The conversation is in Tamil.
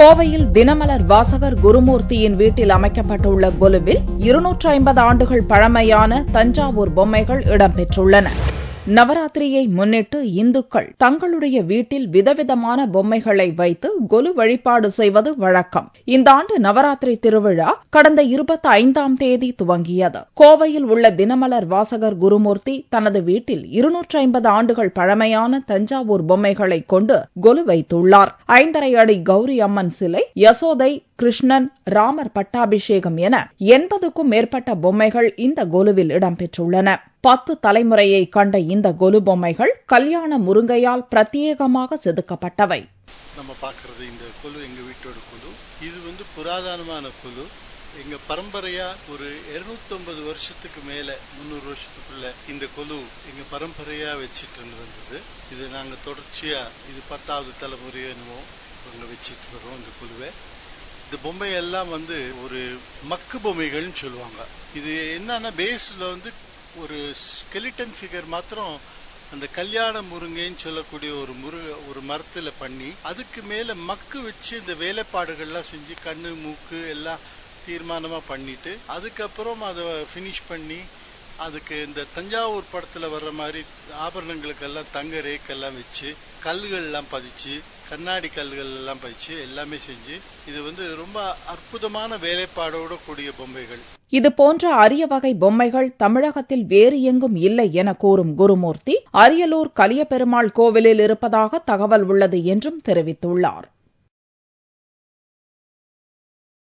கோவையில் தினமலர் வாசகர் குருமூர்த்தியின் வீட்டில் அமைக்கப்பட்டுள்ள கொலுவில் 250 ஆண்டுகள் பழமையான தஞ்சாவூர் பொம்மைகள் இடம்பெற்றுள்ளன. நவராத்திரியை முன்னிட்டு இந்துக்கள் தங்களுடைய வீட்டில் விதவிதமான பொம்மைகளை வைத்து கொலு வழிபாடு செய்வது வழக்கம். இந்த ஆண்டு நவராத்திரி திருவிழா கடந்த 25ஆம் தேதி துவங்கியது. கோவையில் உள்ள தினமலர் வாசகர் குருமூர்த்தி தனது வீட்டில் 250 ஆண்டுகள் பழமையான தஞ்சாவூர் பொம்மைகளை கொண்டு கொலு வைத்துள்ளார். 5½ அடி கௌரி அம்மன் சிலை, யசோதை, கிருஷ்ணன், ராமர் பட்டாபிஷேகம் என 80க்கும் மேற்பட்ட பொம்மைகள் இந்த கொலுவில் இடம்பெற்றுள்ளன. 10 தலைமுறையை கண்ட இந்த கொலு பொம்மைகள் கல்யாண முருங்கையால் பிரத்யேகமாக செதுக்கப்பட்டவை. நம்ம பார்க்கறது இந்த கொலு எங்க வீட்டோட கொலு. இது புராதனமான கொலு. எங்க பரம்பரையா ஒரு 250 வருஷத்துக்கு மேல 300 வருஷத்துக்குள்ள இந்த கொலு எங்க பரம்பரையா வச்சிட்டு இருந்தது. இது நாங்க தொடர்ச்சியா இது 10வது தலைமுறை என்னமோ நாங்க வச்சிட்டு வரோம் இந்த கொலுவை. இந்த பொம்மை எல்லாம் ஒரு மக்கு பொம்மைகள்னு சொல்லுவாங்க. இது என்னன்னா பேஸ்ல ஒரு ஸ்கெலிட்டன் ஃபிகர் மாத்திரம் அந்த கல்யாண முருங்கைன்னு சொல்லக்கூடிய ஒரு மரத்துல பண்ணி அதுக்கு மேல மக்கு வச்சு இந்த வேலைப்பாடுகள்லாம் செஞ்சு கண்ணு மூக்கு எல்லாம் தீர்மானமா பண்ணிட்டு அதுக்கப்புறம் அதை ஃபினிஷ் பண்ணி அதுக்கு இந்த தஞ்சாவூர் படத்துல வர்ற மாதிரி ஆபரணங்களுக்கெல்லாம் தங்க ரேக்கெல்லாம் வச்சு கல்லுகள் எல்லாம் பதிச்சு கண்ணாடி கல்லுகள் எல்லாம் பதிச்சு எல்லாமே செஞ்சு இது ரொம்ப அற்புதமான வேலைப்பாடோட கூடிய பொம்மைகள். இதுபோன்ற அரிய வகை பொம்மைகள் தமிழகத்தில் வேறு எங்கும் இல்லை என கூறும் குருமூர்த்தி, அரியலூர் கலியபெருமாள் கோவிலில் இருப்பதாக தகவல் உள்ளது என்றும் தெரிவித்துள்ளார்.